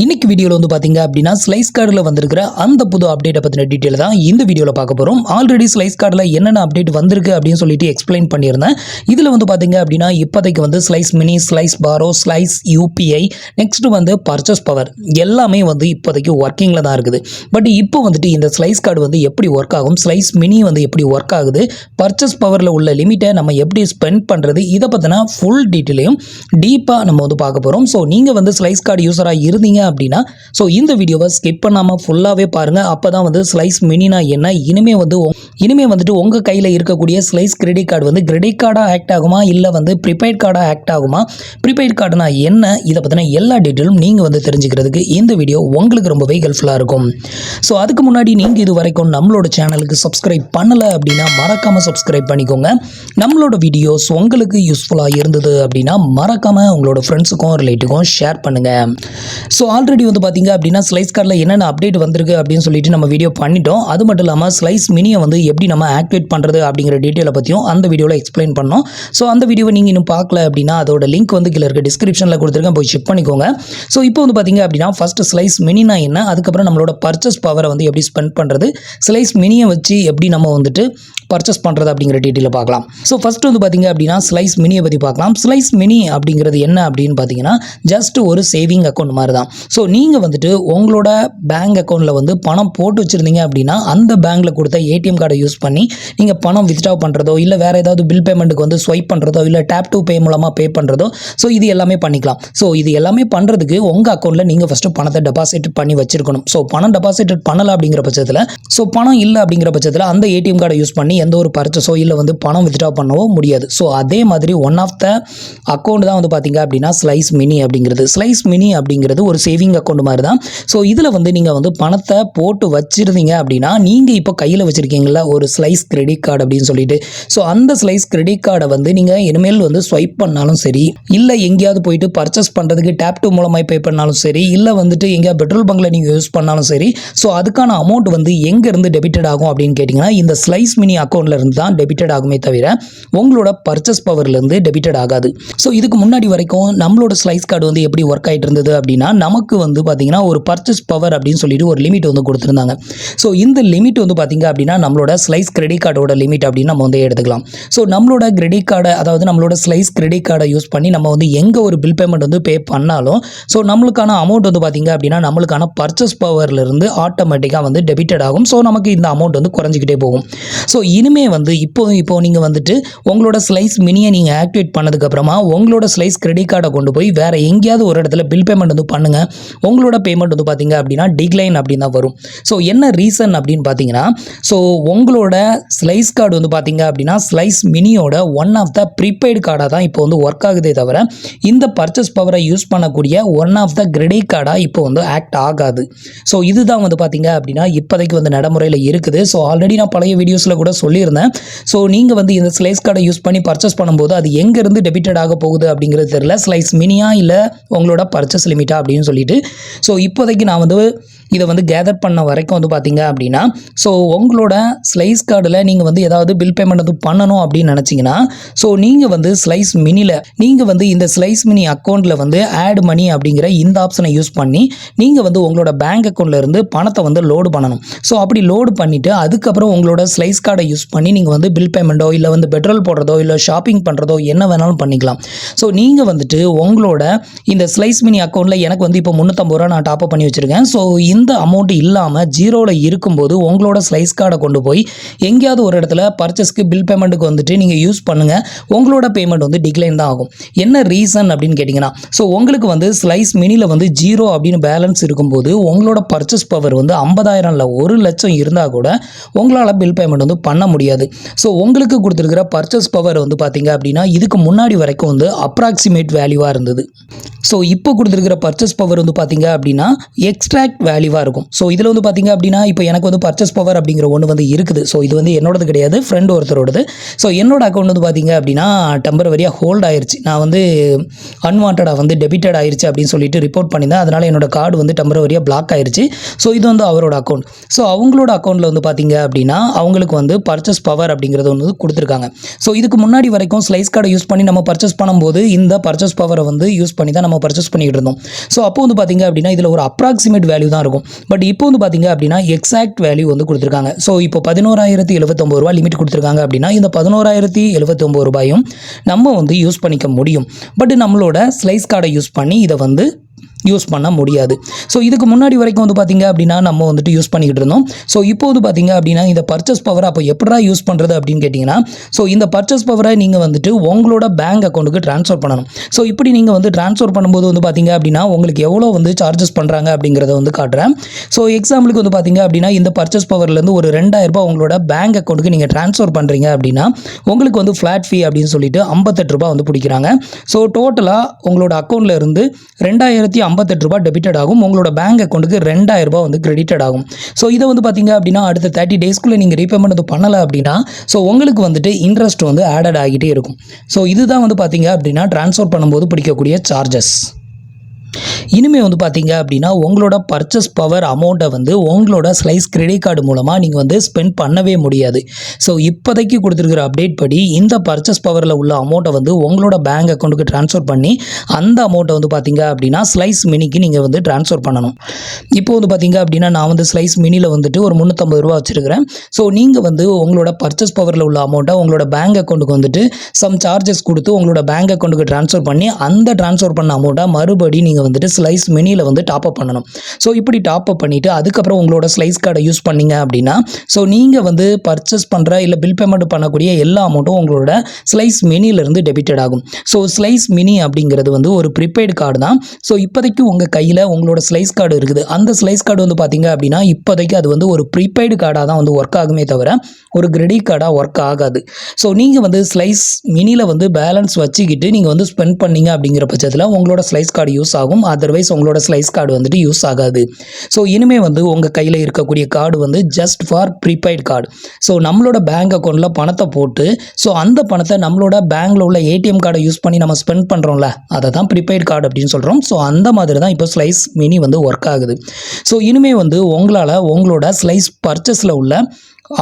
இன்னைக்கு வீடியோல வந்து பாத்தீங்க அப்படின்னா ஸ்லைஸ் கார்டுல வந்திருக்கிற அந்த புது அப்டேட்டை பத்தின டீடைல் தான் இந்த வீடியோல பார்க்க போறோம். ஆல்ரெடி ஸ்லைஸ் கார்டுல என்னென்ன அப்டேட் வந்திருக்கு அப்படின்னு சொல்லிட்டு எக்ஸ்பிளைன் பண்ணியிருந்தேன். இதுல வந்து பாத்தீங்க அப்படின்னா இப்போதைக்கு வந்து Slice mini, Slice borrow, Slice UPI, next வந்து பர்ச்சேஸ் பவர் எல்லாமே வந்து இப்போதைக்கு ஒர்க்கிங்ல தான் இருக்குது. பட் இப்போ வந்துட்டு இந்த ஸ்லைஸ் கார்டு வந்து எப்படி ஒர்க் ஆகும், ஸ்லைஸ் மினி வந்து எப்படி ஒர்க் ஆகுது, பர்ச்சேஸ் பவர்ல உள்ள லிமிட்டை நம்ம எப்படி ஸ்பெண்ட் பண்றது, இதை பத்தின ஃபுல் டீட்டெயிலையும் டீப்பா நம்ம வந்து பார்க்க போறோம். ஸோ நீங்க வந்து ஸ்லைஸ் கார்டு யூஸரா இருந்தீங்க அப்படின்னா ஸோ இந்த வீடியோவை ஸ்கிப் பண்ணாமல் ஃபுல்லாகவே பாருங்கள். அப்போ தான் வந்து ஸ்லைஸ் மினினா என்ன, இனிமே வந்துட்டு உங்கள் கையில் இருக்கக்கூடிய ஸ்லைஸ் கிரெடிட் கார்டு வந்து கிரெடிட் கார்டாக ஆக்ட் ஆகுமா, இல்லை வந்து ப்ரீபெய்ட் கார்டாக ஆக்ட் ஆகுமா, ப்ரீபெய்ட் கார்டுனா என்ன, இதை பற்றின எல்லா டீட்டெயிலும் நீங்கள் வந்து தெரிஞ்சுக்கிறதுக்கு இந்த வீடியோ உங்களுக்கு ரொம்பவே ஹெல்ப்ஃபுல்லாக இருக்கும். ஸோ அதுக்கு முன்னாடி நீங்கள் இது வரைக்கும் நம்மளோட சேனலுக்கு சப்ஸ்கிரைப் பண்ணலை அப்படின்னா மறக்காமல் சப்ஸ்கிரைப் பண்ணிக்கோங்க. நம்மளோட வீடியோஸ் உங்களுக்கு யூஸ்ஃபுல்லாக இருந்தது அப்படின்னா மறக்காமல் உங்களோட ஃப்ரெண்ட்ஸுக்கும் ரிலேட்டிவ்க்கும் ஷேர் பண்ணுங்கள். ஸோ ஆல்ரெடி வந்து பார்த்தீங்க அப்படின்னா ஸ்லைஸ் கார்டில் என்னென்ன அப்டேட் வந்திருக்கு அப்படின்னு சொல்லிட்டு நம்ம வீடியோ பண்ணிட்டோம். அது மட்டும் இல்லாமல் ஸ்லைஸ் மினியை வந்து எப்படி நம்ம ஆக்டிவேட் பண்ணுறது அப்படிங்கிற டீட்டெயிலை பற்றியும் அந்த வீடியோவில் எக்ஸ்பிளைன் பண்ணோம். ஸோ அந்த வீடியோவை நீங்கள் இன்னும் பார்க்கல அப்படின்னா அதோட லிங்க் வந்து கீழே இருக்க டிஸ்கிரிப்ஷனில் கொடுத்துருக்கேன், போய் செக் பண்ணிக்கோங்க. ஸோ இப்போ வந்து பார்த்தீங்க அப்படின்னா ஃபர்ஸ்ட் ஸ்லைஸ் மினினா என்ன, அதுக்கப்புறம் நம்மளோட பர்ச்சேஸ் பவரை வந்து எப்படி ஸ்பெண்ட் பண்ணுறது, ஸ்லைஸ் மினியை வச்சு எப்படி நம்ம வந்துட்டு பர்ச்சேஸ் பண்ணுறது அப்படிங்கிற டீட்டெயிலை பார்க்கலாம். ஸோ ஃபர்ஸ்ட் வந்து பார்த்தீங்க அப்படின்னா ஸ்லைஸ் மினியை பற்றி பார்க்கலாம். ஸ்லைஸ் மினி அப்படிங்கிறது என்ன அப்படின்னு பார்த்தீங்கன்னா ஜஸ்ட் ஒரு சேவிங் அக்கௌண்ட் மாதிரி தான். ஸோ நீங்கள் வந்துட்டு உங்களோட பேங்க் அக்கௌண்ட்டில் வந்து பணம் போட்டு வச்சுருந்தீங்க அப்படின்னா அந்த பேங்க்கில் கொடுத்த ஏடிஎம் கார்டை யூஸ் பண்ணி நீங்கள் பணம் வித்ட்ரா பண்ணுறதோ, இல்லை வேறு ஏதாவது பில் பேமெண்ட்டுக்கு வந்து ஸ்வைப் பண்ணுறதோ, இல்லை டேப் டு பே மூலமாக பே பண்ணுறதோ, ஸோ இது எல்லாமே பண்ணிக்கலாம். ஸோ இது எல்லாமே பண்ணுறதுக்கு உங்கள் அக்கௌண்ட்டில் நீங்கள் ஃபஸ்ட்டு பணத்தை டெபாசிட் பண்ணி வச்சிருக்கணும். ஸோ பணம் டெபாசிட் பண்ணலை அப்படிங்கிற பட்சத்தில், ஸோ பணம் இல்லை அப்படிங்கிற பட்சத்தில் அந்த ஏடிஎம் கார்டை யூஸ் பண்ணி எந்த ஒரு பர்ச்சேஸோ இல்லை வந்து பணம் வித்ட்ரா பண்ணவோ முடியாது. ஸோ அதே மாதிரி ஒன் ஆஃப் த அக்கௌண்ட் தான் வந்து பார்த்தீங்க அப்படின்னா ஸ்லைஸ் மினி அப்படிங்கிறது. ஸ்லைஸ் மினி அப்படிங்கிறது ஒரு சேவிங் அக்கௌண்ட் மாதிரி தான். ஸோ இதில் வந்து நீங்கள் வந்து பணத்தை போட்டு வச்சிருந்தீங்க அப்படின்னா நீங்கள் இப்போ கையில் வச்சுருக்கீங்களா ஒரு ஸ்லைஸ் கிரெடிட் கார்டு அப்படின்னு சொல்லிட்டு, ஸோ அந்த ஸ்லைஸ் கிரெடிட் கார்டை வந்து நீங்கள் இனிமேல் வந்து ஸ்வைப் பண்ணாலும் சரி, இல்லை எங்கேயாவது போயிட்டு பர்ச்சேஸ் பண்ணுறதுக்கு டேப் டூ மூலமாக பே பண்ணாலும் சரி, இல்லை வந்துட்டு எங்கேயாவது பெட்ரோல் பங்கில் நீங்கள் யூஸ் பண்ணாலும் சரி, ஸோ அதுக்கான அமௌண்ட் வந்து எங்கேருந்து டெபிட்டட் ஆகும் அப்படின்னு கேட்டிங்கன்னா இந்த ஸ்லைஸ் மினி அக்கௌண்ட்டில் இருந்து தான் டெபிட்டட் ஆகுமே தவிர உங்களோட பர்ச்சேஸ் பவர்லேருந்து டெபிட்டட் ஆகாது. ஸோ இதுக்கு முன்னாடி வரைக்கும் நம்மளோட ஸ்லைஸ் கார்டு வந்து எப்படி ஒர்க் ஆகிட்டு இருந்தது அப்படின்னா நமக்கு வந்து பார்த்தீங்கன்னா ஒரு பர்ச்சேஸ் பவர் அப்படின்னு சொல்லிட்டு ஒரு லிமிட் வந்து கொடுத்துருந்தாங்க. ஸோ இந்த லிமிட் வந்து பார்த்தீங்க அப்படின்னா நம்மளோட ஸ்லைஸ் கிரெடிட் கார்டோட லிமிட் அப்படின்னு நம்ம வந்து எடுத்துக்கலாம். ஸோ நம்மளோட கிரெடிட் கார்டை, அதாவது நம்மளோட ஸ்லைஸ் கிரெடிட் கார்டை யூஸ் பண்ணி நம்ம வந்து எங்கே ஒரு பில் பேமெண்ட் வந்து பே பண்ணாலும் ஸோ நம்மளுக்கான அமௌண்ட் வந்து பார்த்தீங்க அப்படின்னா நம்மளுக்கான பர்ச்சேஸ் பவர்லேருந்து ஆட்டோமேட்டிக்காக வந்து டெபிட்டட் ஆகும். ஸோ நமக்கு இந்த அமௌண்ட் வந்து குறைஞ்சிக்கிட்டே போகும். ஸோ இனிமே வந்து இப்போ நீங்கள் வந்துட்டு உங்களோட ஸ்லைஸ் மினியை நீங்கள் ஆக்டிவேட் பண்ணதுக்கப்புறமா உங்களோட ஸ்லைஸ் கிரெடிட் கார்டை கொண்டு போய் வேறு எங்கேயாவது ஒரு இடத்துல பில் பேமெண்ட் வந்து பண்ணுங்கள். உங்களோட பேமெண்ட் வந்து பார்த்தீங்க அப்படின்னா டிக்ளைன் அப்படின்னு தான் வரும். ஸோ என்ன ரீசன் அப்படின்னு பார்த்தீங்கன்னா, ஸோ உங்களோட ஸ்லைஸ் கார்டு வந்து பார்த்தீங்க அப்படின்னா ஸ்லைஸ் மினியோட ஒன் ஆஃப் த ப்ரீபெய்டு கார்டாக தான் இப்போ வந்து ஒர்க் ஆகுதே தவிர இந்த பர்ச்சேஸ் பவரை யூஸ் பண்ணக்கூடிய ஒன் ஆஃப் த கிரெடிட் கார்டாக இப்போ வந்து ஆக்ட் ஆகாது. ஸோ இதுதான் வந்து பார்த்தீங்க அப்படின்னா இப்போதைக்கு வந்து நடைமுறையில் இருக்குது. ஸோ ஆல்ரெடி நான் பழைய வீடியோஸில் கூட சொல்லியிருந்தேன். ஸோ நீங்கள் வந்து இந்த ஸ்லைஸ் கார்டை யூஸ் பண்ணி பர்ச்சேஸ் பண்ணும்போது அது எங்கேருந்து டெபிட்டட் ஆக போகுது அப்படிங்கிறது தெரியல. ஸ்லைஸ் மினியா இல்லை உங்களோட பர்ச்சேஸ் லிமிட்டா அப்படின்னு சொல்லிட்டு. ஸோ இப்போதைக்கு நான் வந்து இதை வந்து கேதர் பண்ண வரைக்கும் வந்து பார்த்தீங்க அப்படின்னா ஸோ உங்களோட ஸ்லைஸ் கார்டில் நீங்கள் வந்து ஏதாவது பில் பேமெண்ட் வந்து பண்ணணும் அப்படின்னு நினச்சிங்கன்னா ஸோ நீங்கள் வந்து ஸ்லைஸ் மினியில் நீங்கள் வந்து இந்த ஸ்லைஸ் மினி அக்கௌண்ட்டில் வந்து ஆட் மணி அப்படிங்கிற இந்த ஆப்ஷனை யூஸ் பண்ணி நீங்கள் வந்து உங்களோட பேங்க் அக்கௌண்ட்டில் இருந்து பணத்தை வந்து லோடு பண்ணணும். ஸோ அப்படி லோடு பண்ணிவிட்டு அதுக்கப்புறம் உங்களோட ஸ்லைஸ் கார்டை யூஸ் பண்ணி நீங்கள் வந்து பில் பேமெண்ட்டோ இல்லை வந்து பெட்ரோல் போடுறதோ இல்லை ஷாப்பிங் பண்ணுறதோ என்ன வேணாலும் பண்ணிக்கலாம். ஸோ நீங்கள் வந்துட்டு உங்களோட இந்த ஸ்லைஸ் மினி அக்கௌண்ட்டில் எனக்கு வந்து இப்போ 350 ரூபா நான் டாப்அப் பண்ணி வச்சுருக்கேன். ஸோ இந்த அமௌண்ட் இல்லாமல் ஜீரோவில் இருக்கும்போது உங்களோட ஸ்லைஸ் கார்டை கொண்டு போய் எங்கேயாவது ஒரு இடத்துல பர்ச்சேஸ்க்கு பில் பேமெண்ட்டுக்கு வந்துட்டு நீங்கள் யூஸ் பண்ணுங்கள். உங்களோட பேமெண்ட் வந்து டிக்ளைன் தான் ஆகும். என்ன ரீசன் அப்படின்னு கேட்டிங்கன்னா, ஸோ உங்களுக்கு வந்து ஸ்லைஸ் மினியில் வந்து 0 அப்படின்னு பேலன்ஸ் இருக்கும்போது உங்களோட பர்ச்சேஸ் பவர் வந்து 50,000 இல்லை 1,00,000 இருந்தால் கூட உங்களால் பில் பேமெண்ட் வந்து பண்ண முடியாது. ஸோ உங்களுக்கு கொடுத்துருக்கிற பர்ச்சேஸ் பவர் வந்து பார்த்தீங்க அப்படின்னா இதுக்கு முன்னாடி வரைக்கும் வந்து அப்ராக்சிமேட் வேல்யூவாக இருந்தது. ஸோ இப்போ கொடுத்துருக்கிற பர்ச்சேஸ் பவர் வந்து பார்த்தீங்க அப்படின்னா எக்ஸ்ட்ராக்ட் வேல்யூவாக இருக்கும். ஸோ இதில் வந்து பார்த்தீங்க அப்படின்னா இப்போ எனக்கு வந்து பர்ச்சேஸ் பவர் அப்படிங்கிற ஒன்று வந்து இருக்குது. ஸோ இது வந்து என்னோடது கிடையாது, ஃப்ரெண்ட் ஒருத்தரோடது. ஸோ என்னோட அக்கௌண்ட் வந்து பார்த்தீங்க அப்படின்னா டெம்பரவரியாக ஹோல்ட் ஆயிடுச்சு. நான் வந்து அன்வான்டாக வந்து டெபிட்டட் ஆயிடுச்சு அப்படின்னு சொல்லிட்டு ரிப்போர்ட் பண்ணியிருந்தேன். அதனால் என்னோட கார்டு வந்து டெம்பரவரியாக பிளாக் ஆயிடுச்சு. ஸோ இது வந்து அவரோட அக்கௌண்ட். ஸோ அவங்களோட அக்கௌண்ட்டில் வந்து பார்த்தீங்க அப்படின்னா அவங்களுக்கு வந்து பர்ச்சேஸ் பவர் அப்படிங்கிறது ஒன்று கொடுத்துருக்காங்க. ஸோ இதுக்கு முன்னாடி வரைக்கும் ஸ்லைஸ் கார்டை யூஸ் பண்ணி நம்ம பர்ச்சேஸ் பண்ணும்போது இந்த பர்ச்சேஸ் பவரை வந்து யூஸ் பண்ணி தான் நம்ம பர்ச்சேஸ் பண்ணிக்கிட்டு இருந்தோம். ஸோ அப்போ வந்து பார்த்தீங்க அப்படின்னா இதில் ஒரு அப்ராக்சிமேட் வேல்யூ தான் இருக்கும். பட் இப்போ வந்து பார்த்தீங்க அப்படின்னா எக்ஸாக்ட் வேல்யூ வந்து கொடுத்துருக்காங்க. ஸோ இப்போ 11,079 ரூபா லிமிட் கொடுத்துருக்காங்க அப்படின்னா இந்த 11,079 ரூபாயும் நம்ம வந்து யூஸ் பண்ணிக்க முடியும். பட் நம்மளோட ஸ்லைஸ் கார்டை யூஸ் பண்ணி இதை வந்து யூஸ் பண்ண முடியாது. ஸோ இதுக்கு முன்னாடி வரைக்கும் வந்து பார்த்தீங்க அப்படின்னா நம்ம வந்துட்டு யூஸ் பண்ணிக்கிட்டு இருந்தோம். ஸோ இப்போ வந்து பார்த்தீங்க அப்படின்னா இந்த பர்ச்சேஸ் பவர் அப்போ எப்படா யூஸ் பண்ணுறது அப்படின்னு கேட்டிங்கன்னா, ஸோ இந்த பர்ச்சேஸ் பவரை நீங்கள் வந்துட்டு உங்களோட பேங்க் அக்கௌண்ட்டுக்கு ட்ரான்ஸ்ஃபர் பண்ணணும். ஸோ இப்படி நீங்கள் வந்து ட்ரான்ஸ்ஃபர் பண்ணும்போது வந்து பார்த்தீங்க அப்படின்னா உங்களுக்கு எவ்வளோ வந்து சார்ஜஸ் பண்ணுறாங்க அப்படிங்கிறத வந்து காட்டுறேன். ஸோ எக்ஸாம்பிளுக்கு வந்து பார்த்தீங்க அப்படின்னா இந்த பர்ச்சேஸ் பவர்லேருந்து ஒரு 2,000 ரூபாய் உங்களோட பேங்க் அக்கௌண்ட்டுக்கு நீங்கள் ட்ரான்ஸ்ஃபர் பண்ணுறீங்க அப்படின்னா உங்களுக்கு வந்து ஃப்ளாட் ஃபீ அப்படின்னு சொல்லிட்டு 58 ரூபாய் வந்து பிடிக்கிறாங்க. ஸோ டோட்டலாக உங்களோட அக்கௌண்ட்டில் இருந்து 2,058 ரூபாய் டெபிட்டட் ஆகும். உங்களோட பேங்க் அக்கௌண்ட்டுக்கு 2,000 ரூபாய் வந்து கிரெடிட்டட் ஆகும். ஸோ இதை வந்து பார்த்தீங்க அப்படின்னா அடுத்த 30 டேஸ்க்குள்ளே நீங்கள் ரீபேமெண்ட் வந்து பண்ணலை அப்படின்னா ஸோ உங்களுக்கு வந்துட்டு இன்ட்ரெஸ்ட் வந்து ஆடட் ஆகிட்டே இருக்கும். ஸோ இதுதான் வந்து பார்த்தீங்க அப்படின்னா ட்ரான்ஸ்ஃபர் பண்ணும்போது பிடிக்கக்கூடிய சார்ஜஸ். இனிமேல் வந்து பார்த்தீங்க அப்படின்னா உங்களோட பர்ச்சேஸ் பவர் அமௌண்ட்டை வந்து உங்களோட ஸ்லைஸ் கிரெடிட் கார்டு மூலமாக நீங்கள் வந்து ஸ்பெண்ட் பண்ணவே முடியாது. ஸோ இப்போதைக்கு கொடுத்துருக்கிற அப்டேட் படி இந்த பர்ச்சேஸ் பவரில் உள்ள அமௌண்ட்டை வந்து உங்களோட பேங்க் அக்கௌண்ட்டுக்கு ட்ரான்ஸ்ஃபர் பண்ணி அந்த அமௌண்ட்டை வந்து பார்த்தீங்க அப்படின்னா ஸ்லைஸ் மினிக்கு நீங்கள் வந்து ட்ரான்ஸ்ஃபர் பண்ணணும். இப்போ வந்து பார்த்தீங்க அப்படின்னா நான் வந்து ஸ்லைஸ் மினியில் வந்துட்டு ஒரு 350 ரூபா வச்சுருக்கிறேன். ஸோ நீங்கள் வந்து உங்களோட பர்ச்சேஸ் பவரில் உள்ள அமௌண்ட்டை உங்களோட பேங்க் அக்கௌண்ட்டுக்கு வந்துட்டு சம் சார்ஜஸ் கொடுத்து உங்களோட பேங்க் அக்கௌண்ட்டுக்கு ட்ரான்ஸ்ஃபர் பண்ணி அந்த ட்ரான்ஸ்ஃபர் பண்ண அமௌண்ட்டை மறுபடி நீங்கள் வந்துட்டு ஸ்லைஸ் மினியில் வந்து டாப் அப் பண்ணணும். ஸோ இப்படி டாப் அப் பண்ணிவிட்டு அதுக்கப்புறம் உங்களோட ஸ்லைஸ் கார்டை யூஸ் பண்ணிங்க அப்படின்னா ஸோ நீங்கள் வந்து பர்ச்சேஸ் பண்ணுற இல்லை பில் பேமெண்ட் பண்ணக்கூடிய எல்லா அமௌண்ட்டும் உங்களோட ஸ்லைஸ் மினியிலேருந்து டெபிட்டட் ஆகும். ஸோ ஸ்லைஸ் மினி அப்படிங்கிறது வந்து ஒரு ப்ரீபெய்டு கார்டு தான். ஸோ இப்போதைக்கு உங்கள் கையில் உங்களோட ஸ்லைஸ் கார்டு இருக்குது. அந்த ஸ்லைஸ் கார்டு வந்து பார்த்தீங்க அப்படின்னா இப்போதைக்கு அது வந்து ஒரு ப்ரீபெய்டு கார்டாக தான் வந்து ஒர்க் ஆகுமே தவிர ஒரு கிரெடிட் கார்டாக ஒர்க் ஆகாது. ஸோ நீங்கள் வந்து ஸ்லைஸ் மினியில் வந்து பேலன்ஸ் வச்சுக்கிட்டு நீங்கள் வந்து ஸ்பெண்ட் பண்ணீங்க அப்படிங்கிற பட்சத்தில் உங்களோட ஸ்லைஸ் கார்டு யூஸ் ஆகும். அதர்வைஸ் உங்களோட ஸ்லைஸ் கார்டு வந்துட்டு யூஸ் ஆகாது. ஸோ இனிமேல் வந்து உங்கள் கையில் இருக்கக்கூடிய கார்டு வந்து just for prepaid card. So நம்மளோட பேங்க் அக்கௌண்ட்டில் பணத்தை போட்டு ஸோ அந்த பணத்தை நம்மளோட பேங்க்கில் உள்ள ஏடிஎம் கார்டை யூஸ் பண்ணி நம்ம ஸ்பெண்ட் பண்ணுறோம்ல அதை தான் ப்ரீபெய்ட் கார்டு அப்படின்னு சொல்கிறோம். ஸோ அந்த மாதிரி தான் இப்போ ஸ்லைஸ் மினி வந்து ஒர்க் ஆகுது. ஸோ இனிமேல் வந்து உங்களால் உங்களோட ஸ்லைஸ் பர்ச்சேஸில் உள்ள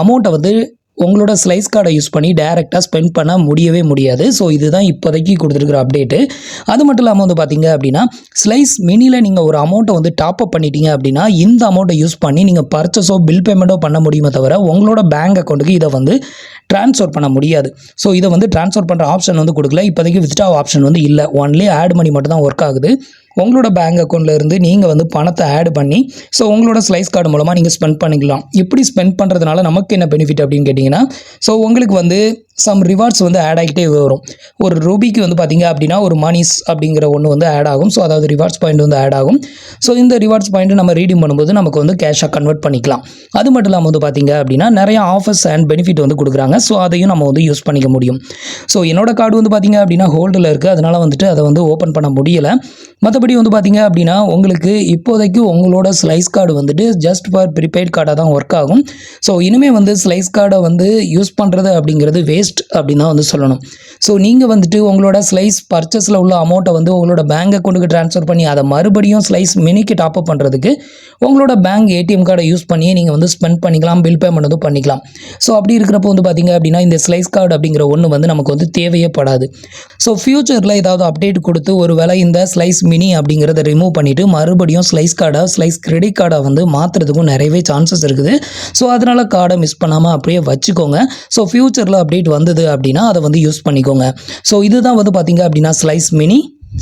அமௌண்ட்டை வந்து உங்களோட ஸ்லைஸ் கார்டை யூஸ் பண்ணி டைரெக்டாக ஸ்பெண்ட் பண்ண முடியவே முடியாது. ஸோ இதுதான் இப்போதைக்கு கொடுத்துருக்குற அப்டேட்டு. அது மட்டும் இல்லாமல் வந்து பார்த்தீங்க அப்படின்னா ஸ்லைஸ் மினியில் நீங்கள் ஒரு அமௌண்ட்டை வந்து டாப் அப் பண்ணிட்டீங்க அப்படின்னா இந்த அமௌண்ட்டை யூஸ் பண்ணி நீங்கள் பர்ச்சேஸோ பில் பேமெண்ட்டோ பண்ண முடியுமே தவிர உங்களோட பேங்க் அக்கௌண்ட்டுக்கு இதை வந்து ட்ரான்ஸ்ஃபர் பண்ண முடியாது. ஸோ இதை வந்து ட்ரான்ஸ்ஃபர் பண்ணுற ஆப்ஷன் வந்து கொடுக்கல. இப்போதைக்கு வித்ட்ரா ஆப்ஷன் வந்து இல்லை. ஒன்லி ஆட் மணி மட்டும் தான் ஒர்க் ஆகுது. உங்களோட பேங்க் அக்கௌண்ட்டில் இருந்து நீங்கள் வந்து பணத்தை ஆட் பண்ணி ஸோ உங்களோட ஸ்லைஸ் கார்டு மூலமாக நீங்கள் ஸ்பெண்ட் பண்ணிக்கலாம். இப்படி ஸ்பெண்ட் பண்ணுறதுனால நமக்கு என்ன பெனிஃபிட் அப்படின்னு கேட்டிங்கன்னா ஸோ உங்களுக்கு வந்து சம் ரிவார்ட்ஸ் வந்து ஆட் ஆகிட்டே வரும். ஒரு ரூபிக்கு வந்து பார்த்தீங்க அப்படின்னா ஒரு மணிஸ் அப்படிங்கிற ஒன்று வந்து ஆட் ஆகும். ஸோ அதாவது ரிவார்ட்ஸ் பாயிண்ட் வந்து ஆட் ஆகும். ஸோ இந்த ரிவார்ட்ஸ் பாயிண்ட்டு நம்ம ரீடீம் பண்ணும்போது நமக்கு வந்து கேஷாக கன்வெர்ட் பண்ணிக்கலாம். அது மட்டும் இல்லாமல் வந்து பார்த்தீங்க அப்படின்னா நிறைய ஆஃபர்ஸ் அண்ட் பெனிஃபிட் வந்து கொடுக்குறாங்க. ஸோ அதையும் நம்ம வந்து யூஸ் பண்ணிக்க முடியும். ஸோ என்னோட கார்டு வந்து பார்த்தீங்க அப்படின்னா ஹோல்டில் இருக்குது. அதனால் வந்துட்டு அதை வந்து ஓப்பன் பண்ண முடியலை. மற்றபடி வந்து பார்த்தீங்க அப்படின்னா உங்களுக்கு இப்போதைக்கு உங்களோட ஸ்லைஸ் கார்டு வந்துட்டு ஜஸ்ட் ஃபார் ப்ரீபெய்ட் கார்டாக தான் ஒர்க் ஆகும். ஸோ இனிமேல் வந்து ஸ்லைஸ் கார்டை வந்து யூஸ் பண்ணுறது அப்படிங்கிறது வேஸ்ட் அப்படின்னு தான் வந்து சொல்லணும். ஸோ நீங்கள் வந்துட்டு உங்களோட ஸ்லைஸ் பர்ச்சேஸில் உள்ள அமௌண்ட்டை வந்து உங்களோட பேங்க் அக்கௌண்ட்டுக்கு ட்ரான்ஸ்ஃபர் பண்ணி அதை மறுபடியும் ஸ்லைஸ் மினிக்கு டாப் அப் பண்ணுறதுக்கு உங்களோட பேங்க் ஏடிஎம் கார்டை யூஸ் பண்ணி நீங்கள் வந்து ஸ்பெண்ட் பண்ணிக்கலாம், பில் பேமெண்ட் வந்து பண்ணிக்கலாம். ஸோ அப்படி இருக்கிறப்போ வந்து பார்த்தீங்க அப்படின்னா இந்த ஸ்லைஸ் கார்டு அப்படிங்கிற ஒன்று வந்து நமக்கு வந்து தேவையே படாது. ஸோ ஃப்யூச்சரில் ஏதாவது அப்டேட் கொடுத்து ஒரு வேளை இந்த ஸ்லைஸ் மினி அப்படிங்கிறத ரிமூவ் பண்ணிவிட்டு மறுபடியும் ஸ்லைஸ் கார்டை ஸ்லைஸ் கிரெடிட் கார்டை வந்து மாற்றுறதுக்கும் நிறையவே சான்சஸ் இருக்குது. ஸோ அதனால் கார்டை மிஸ் பண்ணாமல் அப்படியே வச்சுக்கோங்க. ஸோ ஃப்யூச்சரில் அப்டேட் வந்தது அப்படின்னா அதை வந்து யூஸ் பண்ணிக்கோங்க. ஸோ இதுதான் வந்து பார்த்தீங்க அப்படின்னா slice mini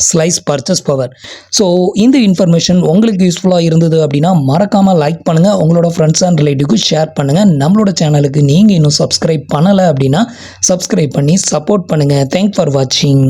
slice purchase power. So இந்த இன்ஃபர்மேஷன் உங்களுக்கு யூஸ்ஃபுல்லாக இருந்தது அப்படின்னா மறக்காமல் லைக் பண்ணுங்கள், உங்களோட ஃப்ரெண்ட்ஸ் அண்ட் ரிலேட்டிவ்க்கு ஷேர் பண்ணுங்கள். நம்மளோட சேனலுக்கு நீங்கள் இன்னும் சப்ஸ்கிரைப் பண்ணலை அப்படின்னா சப்ஸ்கிரைப் பண்ணி சப்போர்ட் பண்ணுங்கள். தேங்க்ஸ் ஃபார் வாட்சிங்.